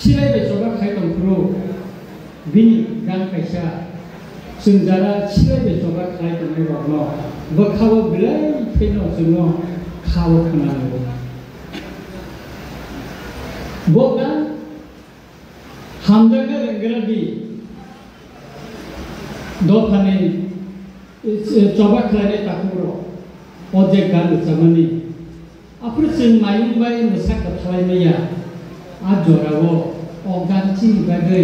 सिलायबाय जगा खायदोंफ्रु बिनि गान खायसा जों जाना सिलायबाय जगा खायदोंनाय बावनो बोखावो बिलाय फैनो जोङो खावो खानांगौ बोगा हामजागा रेंगेरादि दफानि जगा खायनाय ताकुरो अजे गान जामानि आफुर जों मायुंबाय मोसाखा खालायनाया आजरावो अगांची बागै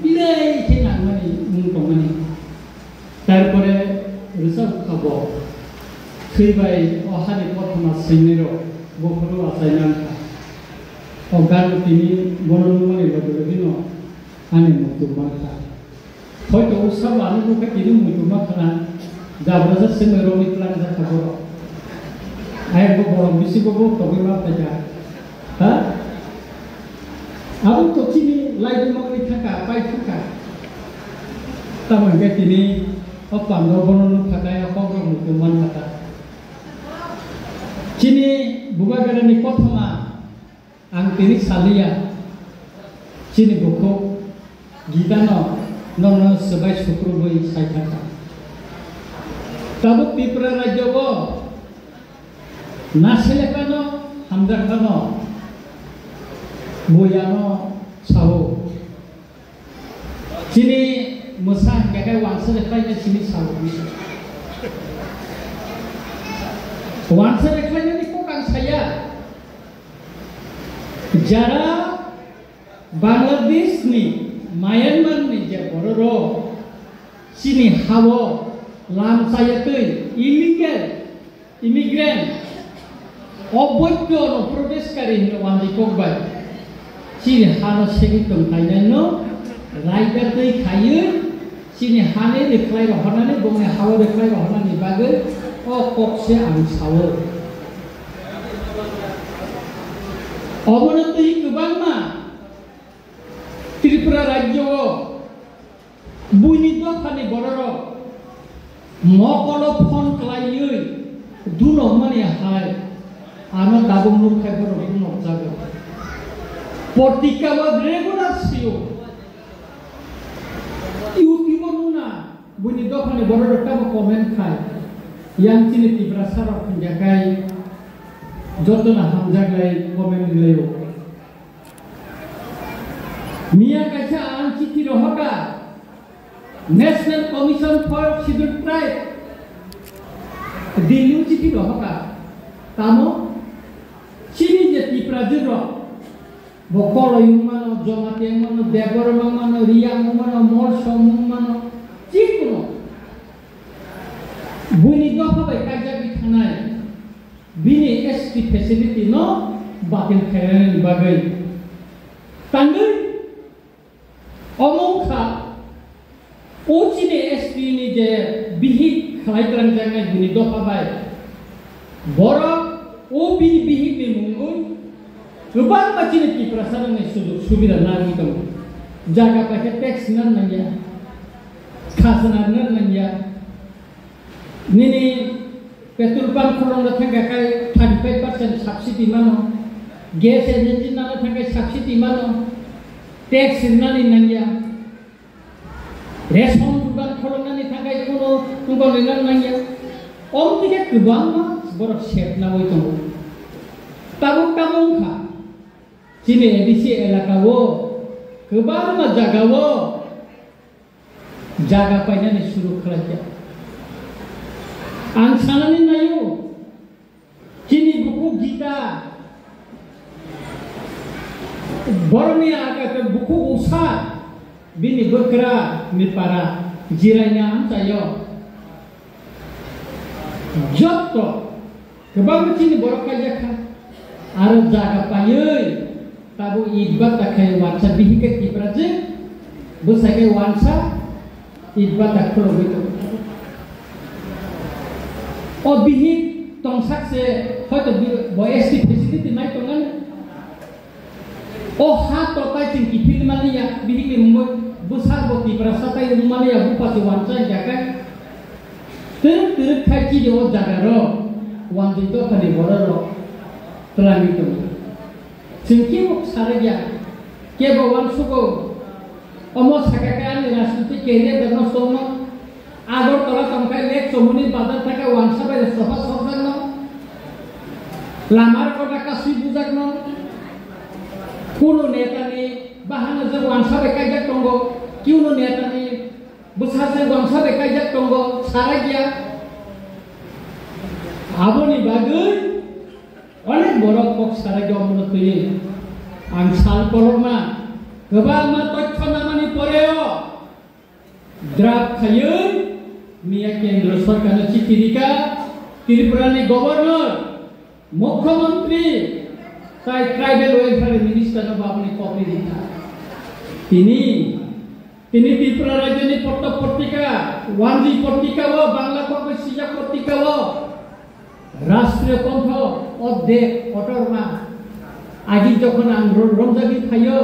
बिलाय थेनांमानि मुंदंमानि तारपरे रोजाब खाबो थैबाय अहानि प्रथमा सैनेरो बखरो आसायनांखा अगान तिनि बननुमानि लबरबिनो आने मुतुमाखा हयतो उसाबानि बुके तिनि मुतुमाखा जाब्राजा सेमेरो मितलां जाखाबो आया बोरम बिसिबो तबिमा पेजा हा आबो तो तिनि लाइदुमानि थाखा पाइ थाखा तामगे तिनि अपांगो बननु थाखाय अपांगो मुतुमान थाखा तिनि बुगागरानि प्रथमा आं तिनि सालिया तिनि बुखौ गिदानो नंनो सबाय सुक्रुबै सायथाखा ताबो त्रिपुरा राज्यबो नासेलेकानो हामजाकानो बयानो सावो तिनि मोसा गागा वांसे रेखायनो तिनि सावो वांसे रेखायनो निको कां साया जारा बांलादेश नि म्यानमार नि जे बररो तिनि हावो लामसायकै इलिगेल इमिग्रेंट अबैध अनुप्रवेशकारी वान्दिकबाय चीन हानो सेगितों खायनो रायगा दै खायो चीन हाने रेख्लाय रहनानै गंने हाव रेख्लाय रहनानै बागै अ कक्से आं सावो अबनति गोबां मा त्रिपुरा राज्यआव बुनि दफानि बररो मकल फन खालायै दुनो माने हाय आनो दाबो मुखाय बररो दुनो जागो पटिकाबो रेगुलार सियो इउटिउब नुना बुनि दफानि बररो ताबो कमेन्ट खाय yang cini tibra sarok penjagai jotona hamjagai komen dileyo Mia kaca ang citi rohoka National Commission for Scheduled Tribe Dilu citi rohoka tamo cini je tibra jero bokolo yung mano jomati yung mano debor mano riyang mano morso mano cikuno Buni dopa bay kajak bithanai bini ST facility no batin khairan bagai tanggul omongkha ochine ST ni je bihik khlaitran jangai buni dopa bay bora o bini bihik ni mungun gobar machine ki prasaran ni subida nagi kam jaga pakai tax nan nanya khasana nan nanya Nini petrol pump kolong datangga kai 35% subsidi mano, gas agency nana tangga subsidi mano, tax nani nanya, ration dukan kolong nani tangga ikono tunggal dengan nanya, om tiga kebang mah borok set nawo itu, tabung ka, sini edisi elakawo, kebang mah jagawo, jaga paynya ni suruh kerja. Angsanani nayo kini buku Gita bormi aga buku usa bini berkera mipara jiranya antayo jotto kebang kini borok aja kan arab jaga payoi tabu idbat takai wansa bihiket ibraje busakai wansa idbat taklo begitu Oh bihik tongsak se hoito boy ST facility nai tongan oh hato tai ting kipil mani ya bihik ni mumbo besar boti berasa tai mani ya bupati wanca jaga terus kai ki di o jaga ro wanci to kali bororo telangi to singki muk saraya ke bawan suko omo sakaka ni rastuti kene dano sono agor tola tongkai lek somuni bazar thaka wansa bai sofa sordan no lamar kota kasih bujak no kuno neta ni bahana je wansa bai kajak tonggo kiuno neta ni besar je wansa bai kajak tonggo saragia aboni bagai অনেক বড় পক্ষ সারা গমন তুই আং সাল কলমা গোবাং মা তথ্য নামানি পরেও দ্রাপ খায়ো মিয়া কেন্দ্র সরকারের চিঠিকা ত্রিপুরানি গভর্নর মুখ্যমন্ত্রী তাই ট্রাইবেল ওয়েলফেয়ার মিনিস্টার আপনি কপি দিতা তিনি ত্রিপুরা রাজ্যনি পত্রিকা ওয়ানজি পত্রিকা ও বাংলা পত্রিকা পত্রিকা ও রাষ্ট্রীয় কণ্ঠ অর্ধেক অটরমা আজি যখন রমজানি খাইও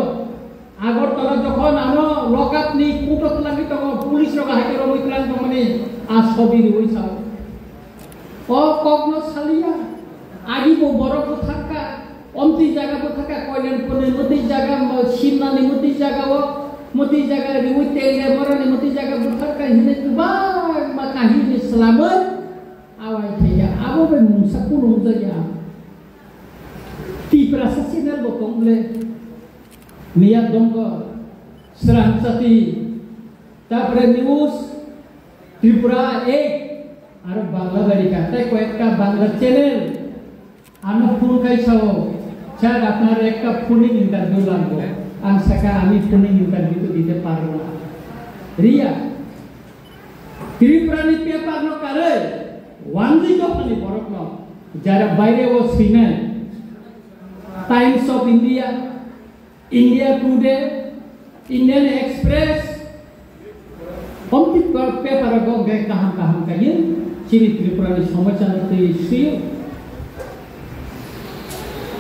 আগরতলা যখন আনো লকআপ নি কুটত লাগি তখন পুলিশ রকা হাইতে রমইতলান তখনি আ ছবি রই চাও ও কগ্ন সালিয়া আজি বড় থাকা অন্তি জায়গা থাকা কয়লেন পনে মতি জায়গা সিমনানি মতি জায়গা ও মতি জায়গা রিউই তেলে মরানি মতি জায়গা থাকা হিনে তুবা মা কাহিনী সালামত awai thaya abo be mungsa kulung jaya ti prasa channel botong le niya donggo serang sati tapre news Tripura 1 আর বাংলা বাড়িকা তাই কয়েকটা বাংলা চ্যানেল আমি ফোন খাইছাও স্যার আপনার একটা ফোনিং ইন্টারভিউ লাগবে আমি সাকা আমি ফোনিং ইন্টারভিউ তো দিতে পারবো না রিয়া ত্রিপুরানি পেপার নো কারে ওয়ানজি কোম্পানি বড়ক ন যারা বাইরে ও সিনে Times of India India today Indian express অন্তিম পেপার গো গে কাহাম কাহাম কাইন চিনি ত্রিপুরানি সমাচার তে সিও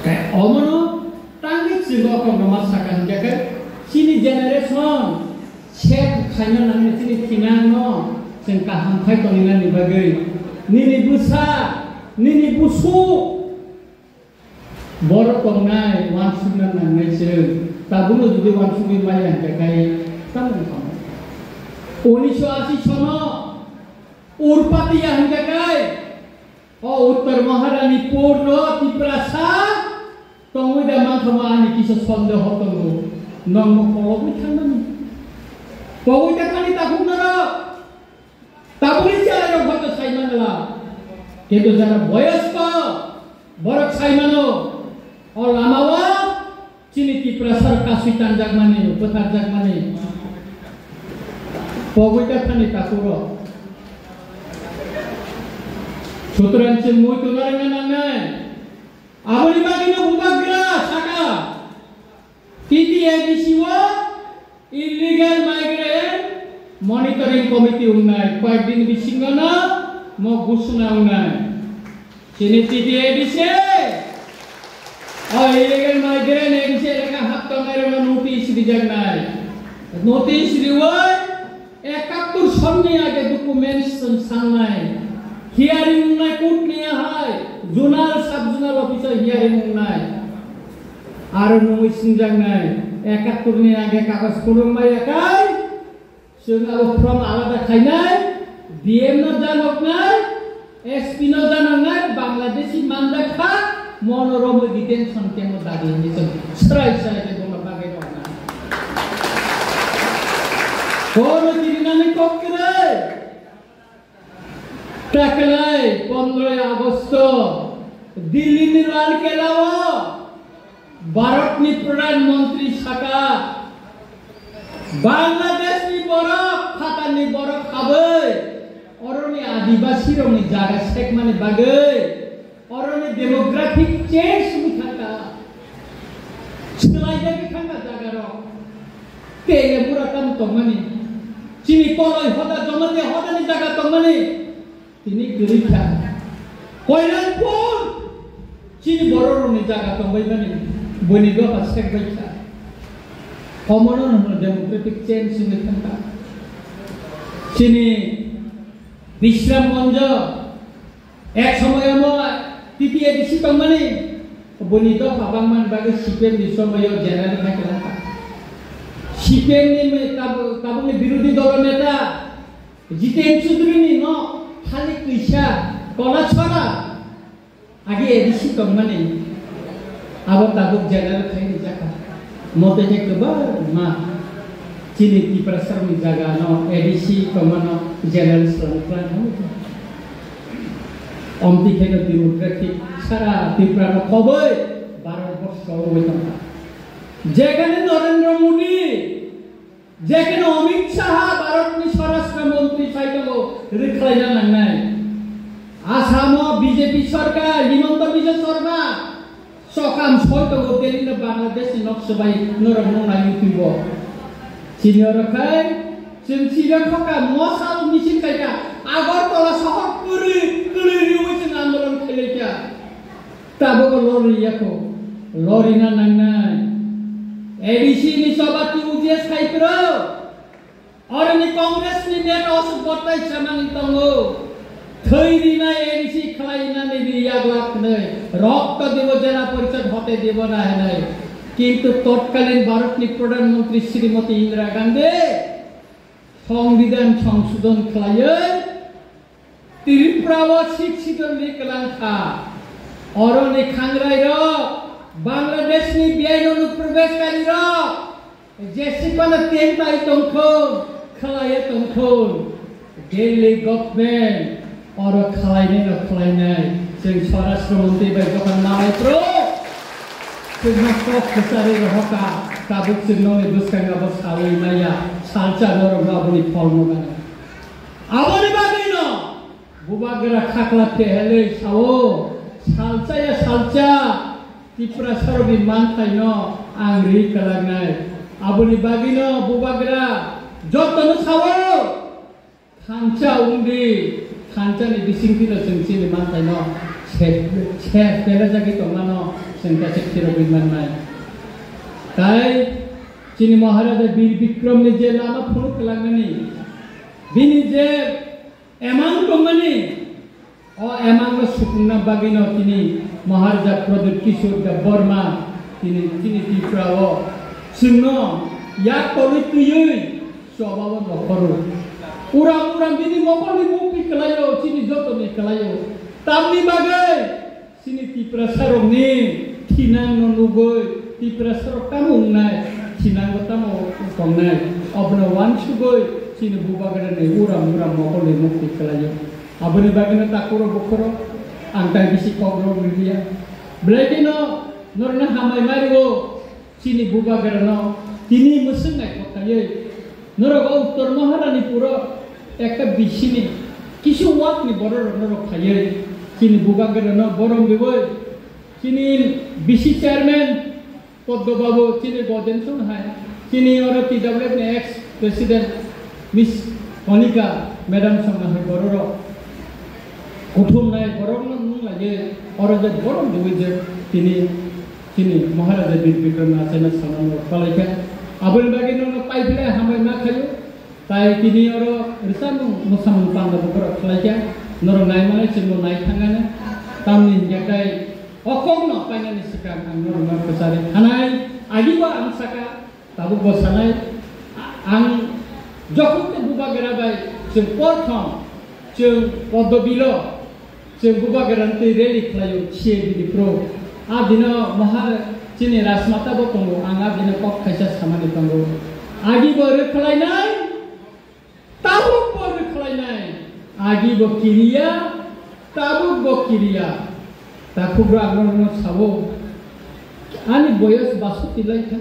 কাই অমনো টাঙ্গি চিগো কমা সাকান জাকে চিনি জেনারেশন শেখ খাইনা নামে চিনি কিনান ন जों काहाम फाइ तनिनानि बागै निनि बुसा निनि बुसु बर तंनाय वानसुना नांनायसो ताबुनो जुदि वानसुनि माया गाय तामन खाम 1980 सनो उरपातिया हंगाय ओ उत्तर महारानीपुर नो तिप्रासा तंगुदा मानथमा आनि किस सन्देह तंगु नंग खलबि थांनानि पगुइता खानि ताखुनरा তাবুলি চালানো হয়তো সাইমানলা কিন্তু যারা বয়স্ক বরক সাইমানো ও লামাওয়া চিনিতি প্রেসার কাসিতান জাগমানে উপতার জাগমানে পগইটা খানি তাকুরো সুতরাং সে মই তোলার না আবলি বাগিনো বুবাগ্রা সাকা টিটিএডিসিও ইলিগাল মাইগ্রেন্ট মনিটরিং কমিটি উন্নয় কয়েকদিন বিশিঙ্গনা মো ঘোষণা উন্নয় চিনি টিটিএ দিছে ও ইলিগাল মাইগ্রেন্ট এদিছে লেখা হাত তমের নোটিশ দিজাক নাই নোটিশ দিওয় 71 সন্নি আগে ডকুমেন্টস সামনাই হিয়ারিং উন্নয় কোর্ট নিয়া হয় zonal sub zonal officer hearing উন্নয় আর নই সিনজাক নাই 71 নি আগে কাগজ করুম মাই একাই जों फ्रम आलादा खायनाय डीएम न जानक नाय एसपी न जानक नाय बांग्लादेशी मानदाखा मनोरम डिटेंशन केमो दादी नि जों स्ट्राइक साइड बोला बागै दं ना कोन दिनानि ककरे टाकलाय 15 আগস্ট दिल्ली नि लाल केलाओ भारतनि प्रधानमंत्री शाखा बांग्लादेश नि बरफ खाता नि बरफ खाबै अरनि आदिवासी रनि जागा सेक माने बागै अरनि डेमोग्राफिक चेंज नि खाता सोलाय जागि खांगा जागा र तेले पुरा काम तमानि चिनि तलय हदा जमते हदानि जागा तमानि तिनि गरिखा कयलानपुर चिनि बररनि जागा तंबाय माने बनिबा पासेक बायसा कमन डेमोक्रेटिक चेंज नि थांगा चिनी विश्रामगंज एक समय मो टीटीएडीसी तंगमानि बनिदो पाबांगमान बागे सीपीएम नि समय जेनारेल खायला CPM ni tabung বিরোধী দল নেতা জিতেন চৌধুরী নি ন খালি কইসা কলা ছড়া আগে এডিসি কমানে আবার tabuk জেনারেল খাই জাকা মতে যে কবার মা চিনি ত্রিপুরা মি জায়গা ন এডিসি কমানো জেনারেল সালপ্রান অমতি খেলো ডেমোক্রেটিক সারা ত্রিপুরা খবর 12 বছর হইতাম যেখানে নরেন্দ্র মোদী যেখানে অমিত শাহ ভারতনি স্বরাষ্ট্রমন্ত্রী সাইকেল রিখলাইনা নাংনাই আসাম বিজেপি সরকার হিমন্ত বিশ্ব শর্মা সকাম সৈতব দিল্লি বাংলাদেশ নকশবাই নরম নাইতিব সিনিয়র খাই जों सिगां खका मसाल मिसिन खायका आगरतला शहर कुरि जों आन्दोलन खायलायका ताबो लरियाखौ लरिना नांनाय एडिसि नि सभापति उजेस खायप्रो अरनि कांग्रेस नि नेता असुक बर्ताय सामानि तंगो थैरिना एडिसि खालायना नि बियाग्लाक नै रक्त देव जिला परिषद हते देव ना है किंतु तत्कालीन भारतनि प्रधानमंत्री श्रीमती इंदिरा गांधी संविधान संशोधन खालायो त्रिपुरा शिक्षित लिखलांखा अरनि खांग्राय र बांग्लादेश नि बेआइन अनुप्रवेशकारी र जेसेबानो तेंताय तंखौ खालायो तंखौ दिल्ली गभर्नमेंट और खालायनाय जों स्वराष्ट्र मंत्री बाय जखन नायप्रो जोंहा कक खसारि रहका ताबुक जोंनो बुसखांगाबो सावैनाया सालचा नरमाबनि फलमगाना आबनि बागैनो बुबागरा खाखला फेहलै सावो सालचा त्रिपुरा सरबि मानथायनो आं रि कलांनाय आबनि बागैनो बुबागरा जतनो सावो खांचा उंदि खांचानि बिसिंथिनो जोंसिनि मानथायनो छे पेला जागि तंगानो जोंता सेक्टिरो बिमाननाय ताई चिनी महाराजा वीर विक्रम ने जे लामा फुनु कलांगनि बिनि जे एमां दंगनि अ एमां सुकुंना बागिनो तिनि महाराजा प्रदीप किशोर बर्मा तिनि त्रिपुराओ जोंनो या तरि तुयै सबाबो नखरो उरां बिनि मखरनि मुक्ति कलायो चिनि जतनि कलायो तामनि बागै चिनि त्रिपुरा सारंनि थिनां नुगै त्रिपुरा सरक तामुंनाय थिनांगो तामो संनाय अबनो वानसुगै चिनि बुबागरनि उरां मखरनि मुक्ति कलायो आबनि बागैनो ताकुरो बखरो आंताय बिसि कग्रो मिलिया ब्लेकिनो नरना हामाय मारिगो चिनि बुबागरनो तिनि मोसंनाय खखायै नरग उत्तर महारानीपुर একটা বিশিনি কিছু ওয়াকনি বড় নরক খাयै চিনি বুবাগরনো বরং বিবই চিনি বিসি চেয়ারম্যান পদ্মবাবু চিনি গজেনসন হাই চিনি और टीडब्ल्यूएफ ने एक्स प्रेसिडेंट मिस कनिका मैडम संना है बड़र उठुम नाय बरम नु लागे और जे बरम दुइ जे चिनी महाराजा वीर विक्रम आचेना सामनो कलायका आबुल बागिनो पाइफले हामै मा खायो ताई तिनि और रिसाम मोसाम पांदा बकर खलायका नर नाय माने चिनो नाय थांगाने तामनि जेकाय अकम न पाइनानि सिकां आं नर मा प्रचारे हानाय आगिबा आं साका ताबु बसानाय आं जखनते बुबागराबाय जों प्रथम जों पदबिलो जों बुबागरानते रेलि खलायो छिए बिदिप्रो आ दिनो महा चिनि राजमाता बतंगो आंगा दिनो कक खायसा सामानि तंगो आगिबो रोखलायनाय ताबुक बो रोखलायनाय आगिबो किरिया ताबुक बो किरिया ताकुग्रा आंनो सावो आनि बयस 62 लायथा